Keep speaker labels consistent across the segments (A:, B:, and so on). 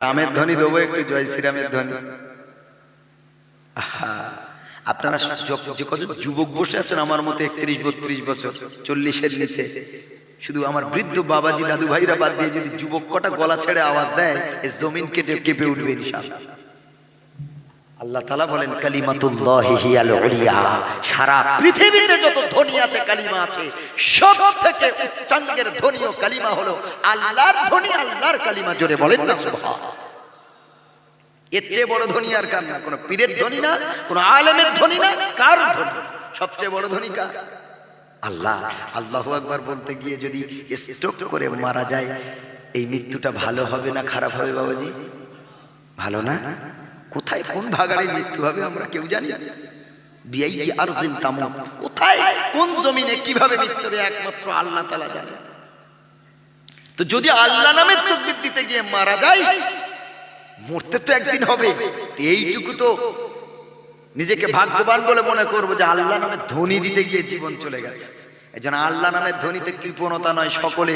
A: রামের ধ্বনি দেবো একটু, জয় শ্রীরামের ধ্বনি। আপনারা যে কত যুবক বসে আছেন আমার মতো 31-32 বছর, 40-এর নিচে, শুধু আমার বৃদ্ধ বাবাজি দাদু ভাইরা বাদ দিয়ে যদি যুবক কটা গলা ছেড়ে আওয়াজ দেয়, এই জমিন কেঁপে উঠবে ইনশাআল্লাহ। আল্লাহ তাআলা বলেন কালিমাতুল্লাহি হিয়াল উলিয়া, সারা পৃথিবীতে যত ধ্বনি আছে কালিমা আছে, সবথেকে উচ্চাঙ্গের ধ্বনি ও কালিমা হলো আল্লাহর ধ্বনি, আল্লাহর কালিমা। জোরে বলেন না সুবহানাল্লাহ। এর চেয়ে বড় ধ্বনি আর কার না, কোন পীরের ধ্বনি না, কোন আলেমের ধ্বনি না, কার ধ্বনি? সবচেয়ে বড় ধ্বনি কার? আল্লাহ। আল্লাহু আকবার বলতে গিয়ে যদি স্ট্রোক করে মারা যায়, এই মৃত্যুটা ভালো হবে না খারাপ হবে বাবাজি? ভালো না? কোথায় কোন ভাগাড়ে মৃত্যু হবে আমরা কেউ জানি না। বিআই আরজিন তামুত, কোথায় কোন জমিনে কিভাবে মৃত্যু হবে একমাত্র আল্লাহ তাআলা জানেন। তো যদি আল্লাহ নামের তাকবীর দিতে গিয়ে মারা যায়, মরতে তো একদিন হবে। এইটুকু তো নিজেকে ভাগ্যবান বলে মনে করবো যে আল্লাহ নামের ধ্বনি দিতে গিয়ে জীবন চলে গেছে। এজন্য আল্লাহ নামের ধ্বনিতে কৃপণতা নয়, সকলে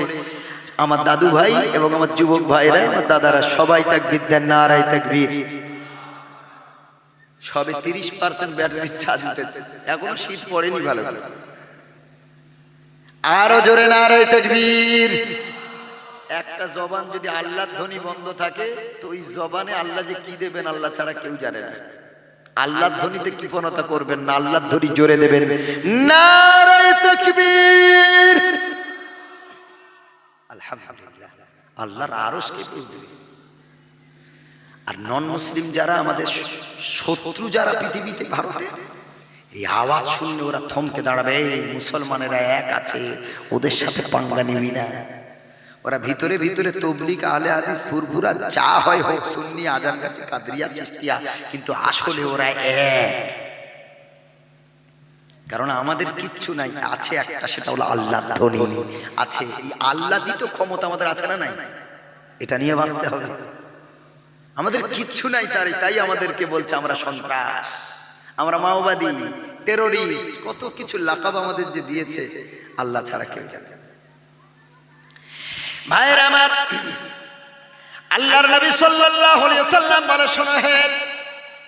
A: আমার দাদু ভাই এবং আমার যুবক ভাইরা, আমার দাদারা সবাই তাকবীর দেন, নারায়ে তাকবীর। সবে 30% ব্যাটারি চার্জ উঠেছে, এখনো শীত পড়েনি ভালো ভালো। আরো জোরে নারায়ে তাকবীর। একটা জবান যদি আল্লাহর ধ্বনি বন্ধ থাকে, তো ওই জবানে আল্লাহ যে কি দেবেন আল্লাহ ছাড়া কেউ জানে না। আল্লাহর ধ্বনিতে কৃপণতা করবেন না, আল্লাহর ধ্বনি জোরে দেবেন, নারায়ে তাকবীর। আলহামদুলিল্লাহ, আল্লাহর আরশ কেঁপে উঠবে। আর নন মুসলিম যারা, আমাদের শত্রু যারা পৃথিবীতে, ভারতে, এই আওয়াজ শুনলে ওরা থমকে দাঁড়াবে। এই মুসলমানেরা এক আছে, ওদের সাথে পাঙ্গা নিবি না। ওরা ভিতরে ভিতরে তবলিগ, আহলে হাদিস, ফুরফুরা যা হয় হোক, সুন্নি, আজান গাছি, কাদরিয়া, চিশতিয়া, কিন্তু আসলে ওরা এক। কারণ আমাদের কিচ্ছু নাই, আছে একটা, সেটা হলো আল্লাহর ধ্বনি আছে। এই আল্লাহ দিত ক্ষমতা আমাদের আছে না নাই? এটা নিয়ে বাঁচতে হবে। আমাদের কিচ্ছু নাই, তাই আমাদেরকে বলছে আমরা সন্ত্রাস, আমরা মাওবাদী, টেরোরিস্ট, কত কিছু লাকাব আমাদের যে দিয়েছে, আল্লাহ ছাড়া কেউ জানে। ভাইরা আমার, আল্লাহর নবী সাল্লাল্লাহু আলাইহি ওয়াসাল্লাম বলে, শোনো হে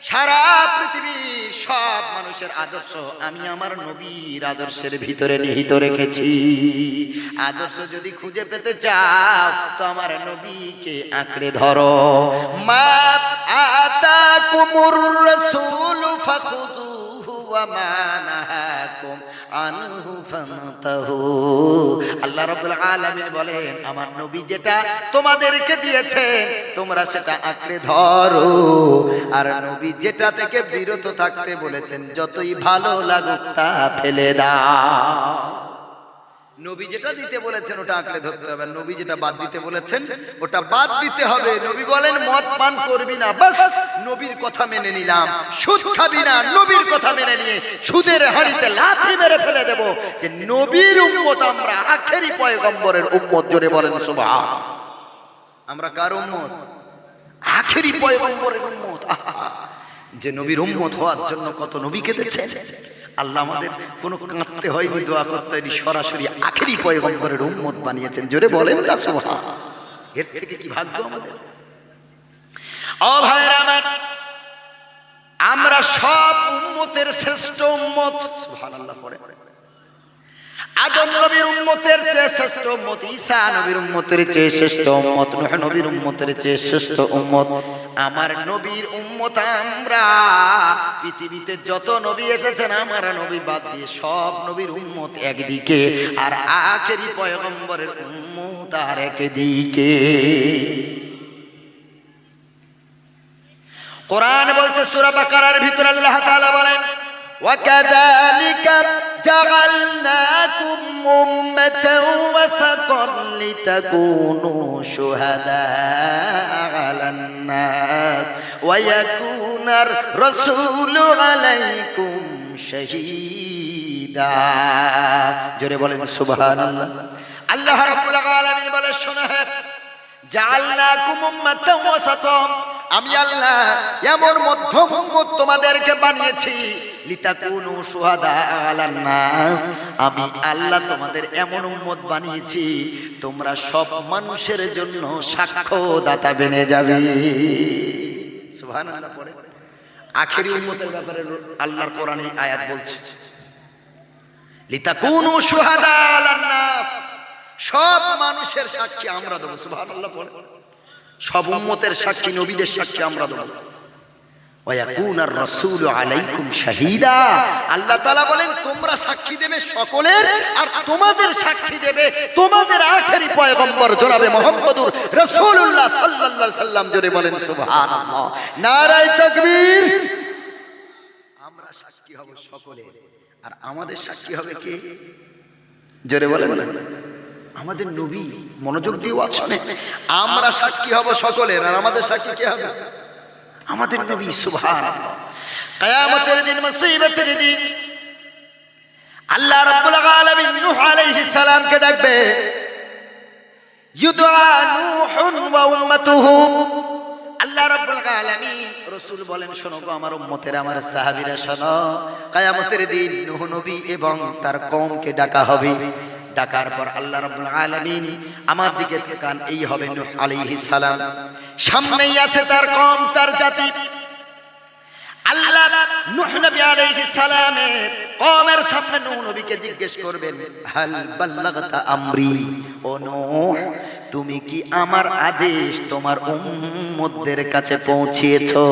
A: সারা পৃথিবীর সব মানুষের আদর্শ আমি আমার নবীর আদর্শের ভিতরে নিহিত রেখেছি। আদর্শ যদি খুঁজে পেতে চাও তো আমার নবীকে আঁকড়ে ধরো। মা আতাকুমুর রাসূলু ফাখুযুহু ওয়া মা নাহাকুম আনহু ফান্তাহু। আল্লাহ রাব্বুল আলামিন বলেন, আমার নবী যেটা তোমাদেরকে দিয়েছে তোমরা সেটা আঁকড়ে ধরো, আর নবী যেটা থেকে বিরত থাকতে বলেছেন যতই ভালো লাগুক তা ফেলে দাও। নবী যেটা দিতে বলেছেন ওটা আঁকড়ে ধরতে হবে, নবী যেটা বাদ দিতে বলেছেন ওটা বাদ দিতে হবে। নবী বলেন মদ পান করবি না, বাস নবীর কথা মেনে নিলাম। সুদ খাবি না, নবীর কথা মেনে নিয়ে সুদের হাঁড়িতে লাথি মেরে ফেলে দেব। যে নবীর উম্মত আমরা, আখেরি পয়গম্বরের উম্মত। জোরে বলেন সুবহানাল্লাহ। আমরা কার উম্মত? আখেরি পয়গম্বরের উম্মত। যে নবীর উম্মত হওয়ার জন্য কত নবী কেঁদেছেন। আল্লাহ আমাদের কোনো কাঁদতে হয়নি, দোয়া করতে হয়নি, সরাসরি আখেরি পয়গম্বরের উম্মত বানিয়েছেন। জোরে বলেন না সুবহানাল্লাহ। এর থেকে কি ভাগ্য আমাদের। ও ভাইরা আমার, আমরা সব উম্মতের শ্রেষ্ঠ উম্মত। সুবহানাল্লাহ। পড়ে আদম নবীর উম্মতের চেয়ে শ্রেষ্ঠ উম্মত, ঈসা নবীর উম্মতের চেয়ে শ্রেষ্ঠ উম্মত, নূহ নবীর উম্মতের চেয়ে শ্রেষ্ঠ উম্মত আমার নবীর উম্মত আমরা। পৃথিবীতে যত নবী এসেছেন আমার নবী বাদ দিয়ে সব নবীর উম্মত একদিকে, আর আখেরি পয়গম্বরের উম্মত আর একদিকে। কোরআন বলছে সূরা বাকারার ভিতরে আল্লাহ তাআলা বলেন, وَكَذَلِكَ جَعَلْنَاكُمْ أُمَّةً وَسَطًا لِتَكُونُوا شُهَدَاءَ عَلَى النَّاسِ وَيَكُونَ الرَّسُولُ عَلَيْكُمْ شَهِيدًا। জোরে বলেন সুবহানাল্লাহ। আল্লাহ রাব্বুল আলামিন বলে, শোনো হে, জাআলনাকুম উম্মাতান ওয়াসাতান, আমি আল্লাহ এমন মধ্যম উম্মত তোমাদেরকে বানিয়েছি লিতাকুনু শুহাদা আলান নাস, আমি আল্লাহ তোমাদের এমন উম্মত বানিয়েছি তোমরা সব মানুষের জন্য সাক্ষ্যদাতা বনে যাবে। সুবহানাল্লাহ। পড়ে আখেরি উম্মতের ব্যাপারে আল্লাহর কোরআনে আয়াত বলছে লিতাকুনু শুহাদা আলান নাস, সব মানুষের সাক্ষী আমরা দেব। সুবহানাল্লাহ। পড়ে সব উম্মতের সাক্ষী, নবীদের সাক্ষী আমরা দেব। ওয়ায়াকুনার রাসূলু আলাইকুম শাহীদা, আল্লাহ তাআলা বলেন তোমরা সাক্ষী দেবে সকলের, আর তোমাদের সাক্ষী দেবে তোমাদের আখেরি পয়গম্বর জনাবে মুহাম্মদুর রাসূলুল্লাহ সাল্লাল্লাহু আলাইহি সাল্লাম। জোরে বলেন সুবহানাল্লাহ, নারায়ে তাকবীর। আমরা সাক্ষী হব সকলের, আর আমাদের সাক্ষী হবে কে? জোরে বলেন আমাদের নবী। মনোযোগ দিয়ে শুনে, আমরা সাক্ষী হব সকলের, আর আমাদের সাক্ষী কে হবে? আমাদের নবী। সুবহানাল্লাহ। কিয়ামতের দিন, মুসিবতের দিন আল্লাহ রাব্বুল আলামিন নূহ আলাইহিস সালামকে ডাকবে, ইউদআ নূহুন ওয়া উম্মাতুহু। আল্লাহ রাব্বুল আলামিন রাসূল বলেন শোনো গো আমার উম্মতেরা, আমার সাহাবীরা শোনো, কিয়ামতের দিন নূহ নবী এবং তার কওমকে ডাকা হবে। ডাকার পর আল্লাহ রাব্বুল আলামিন আমার দিকে তাকান, এই হবে নূহ আলাইহিস সালাম, সামনেই আছে তার কওম, তার জাতি। আল্লাহ নূহ নবী আলাইহিস সালামের কওমের সামনে নূহ নবীকে জিজ্ঞেস করবেন, হাল বাল্লাগতা আমরি, ও নূহ তুমি কি আমার আদেশ তোমার উম্মতদের কাছে পৌঁছিয়েছো?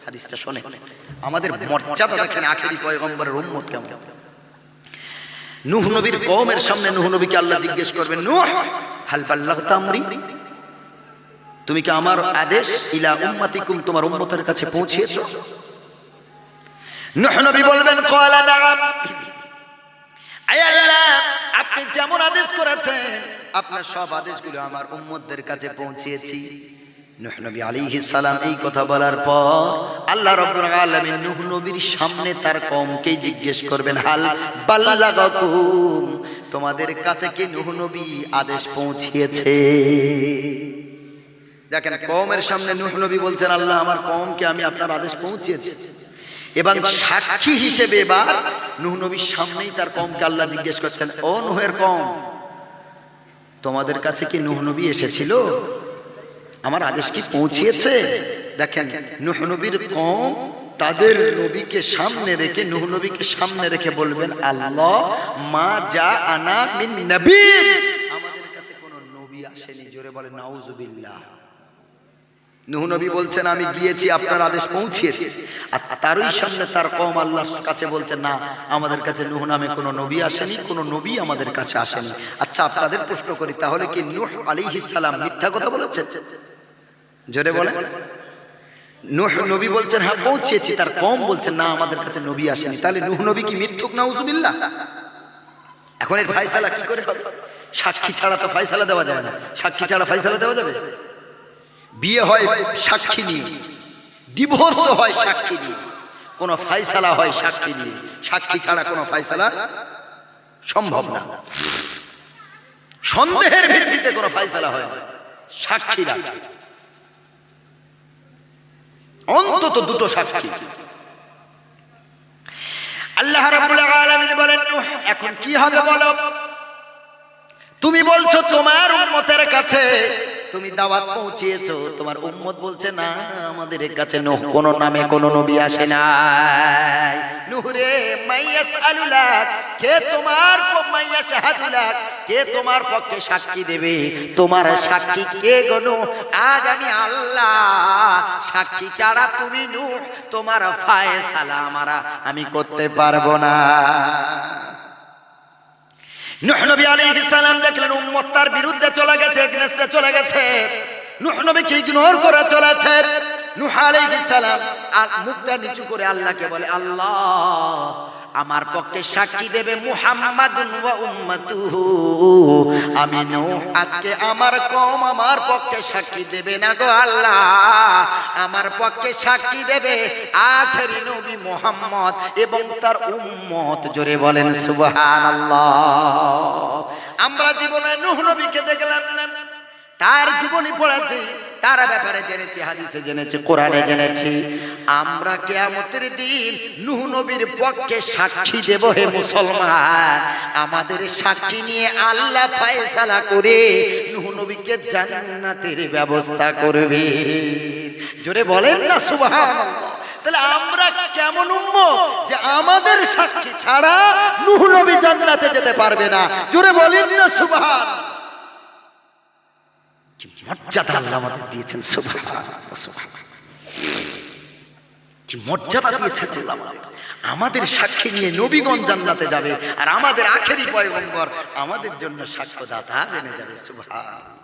A: হাদিসটা শুনে আমাদের মর্যাদা দেখেন, আখেরি পয়গম্বরের উম্মত কেমন। নূহ নবীর কওমের সামনে নূহ নবীকে আল্লাহ জিজ্ঞেস করবেন, নূহ হাল বাল্লাগতা আমরি, তুমি কি আমার আদেশ ইলা উম্মাতিকুম তোমার উম্মতের কাছে পৌঁছিয়েছো? নূহ নবী বলবেন, ক্বালা নাআম, আয় আল্লাহ আপনি যেমন আদেশ করেছেন আপনার সব আদেশগুলো আমার উম্মতদের কাছে পৌঁছিয়েছি। নূহ নবী আলাইহিস সালাম এই কথা বলার পর আল্লাহ রাব্বুল আলামিন নূহ নবীর সামনে তার কওমকে জিজ্ঞেস করবেন, হাল বাল্লাগাকুম তোমাদের কাছে কি নূহ নবী আদেশ পৌঁছিয়েছে? দেখেন কওমের সামনে নূহ নবী বলছেন, আল্লাহ আমার কওমকে আমি আপনার আদেশ পৌঁছিয়েছি। এবং সাক্ষী হিসেবে এবার নূহ নবীর সামনেই তার কওমকে আল্লাহ জিজ্ঞেস করছেন, ও নূহের কওম তোমাদের কাছে কি নূহ নবী এসেছিল? আমার আদেশ কি পৌঁছিয়েছে? দেখেন নূহ নবীর কওম তাদের নবীকে সামনে রেখে, নূহ নবীকে সামনে রেখে বলবেন, আল্লাহ মা যা আনা মিন নবী, আমাদের কাছে কোনো নবী আসেনি। জোরে বলেন নাউজুবিল্লাহ। নূহ নবী বলছেন আমি গিয়েছি, আপনার আদেশ পৌঁছিয়েছি, আর তারই সামনে তার কওম আল্লাহর কাছে বলছেন, না আমাদের কাছে নূহ নামে কোনো নবী আসেনি, কোনো নবী আমাদের কাছে আসেনি। আচ্ছা আপনাদের প্রশ্ন করি, তাহলে কি নূহ আলাইহিস সালাম মিথ্যা কথা বলেছেন? জোরে বলেন। নূহ নবী বলছেন হ্যাঁ পৌঁছিয়েছি, তার কওম বলছেন না আমাদের কাছে নবী আসেনি। তাহলে নূহ নবী কি মিথ্যুক? নাউজুবিল্লাহ। এখন এর ফয়সালা কি করে হবে? সাক্ষী ছাড়া তো ফয়সালা দেওয়া যায় না। সাক্ষী ছাড়া ফয়সালা দেওয়া যাবে? বিয়ে হয় সাক্ষী নিয়ে, ডিভোর্স হয় সাক্ষী নিয়ে, কোন ফয়সালা হয় সাক্ষী নিয়ে। সাক্ষী ছাড়া কোনো ফয়সালা সম্ভব না। সন্দেহের ভিত্তিতে কোনো ফয়সালা হয় না, সাক্ষী লাগে, অন্তত দুটো সাক্ষী। আল্লাহ রাব্বুল আলামিন বলেন, এখন কি হবে বলো? তুমি বলছো তোমার উম্মতের কাছে তুমি দাওয়াত পৌঁছিয়েছো, তোমার উম্মত বলছে না আমাদের কাছে নূহ কোন নামে কোন নবী আসে নাই। নূহ রে মাইয়াসআলুলাক, কে তোমার মাইয়াশহাদুলাক, কে তোমার পক্ষে সাক্ষী দেবে? তোমার সাক্ষী কে গো নূহ? আজ আমি আল্লাহ সাক্ষী ছাড়া তুমি নূহ তোমার ফয়সালা আমি করতে পারবো না। নূহ নবী আলাইহিস সালাম দেখলেন উম্মত তার বিরুদ্ধে চলে গেছে, এগেইনস্টে চলে গেছে, নূহ নবীকে ইগনোর করে চলেছে। নূহ আলাইহিস সালাম আর মুখটা নিচু করে আল্লাহকে বলে, আল্লাহ আমার পক্ষে সাক্ষী দেবে মুহাম্মাদুন ওয়া উম্মাতুহু। আমি নূহ আজকে আমার কওম আমার পক্ষে সাক্ষী দেবে না গো আল্লাহ, আমার পক্ষে সাক্ষী দেবে আখেরি নবী মুহাম্মদ এবং তার উম্মত। জোরে বলেন সুবহানাল্লাহ। আমরা জীবনে নূহ নবীকে দেখলাম না, তার জীবনী পড়েছি, তার ব্যাপারে জেনেছি, হাদিসে জেনেছি, কোরআনে জেনেছি। আমরা কিয়ামতের দিন নূহ নবীর পক্ষে সাক্ষী দেব। হে মুসলমান, আমাদের সাক্ষী নিয়ে আল্লাহ ফয়সালা করে নূহ নবীকে জান্নাতের ব্যবস্থা করবে। জোরে বলেন না সুবহানাল্লাহ। তাহলে আমরা কেমন উম্মত যে আমাদের সাক্ষী ছাড়া নূহ নবী জান্নাতে যেতে পারবে না? জোরে বলেন না সুবহানাল্লাহ। কি মর্যাদা আল্লাহ আমাদের দিয়েছেন, সুবহানাল্লাহ সুবহানাল্লাহ। কি মর্যাদা দিয়েছেন আল্লাহ আমাদের। আমাদের সাক্ষী নিয়ে নবীগণ জান্নাতে যাবে, আর আমাদের আখেরি পয়গম্বর আমাদের জন্য সাক্ষ্যদাতা বেনে যাবে। সুবহানাল্লাহ।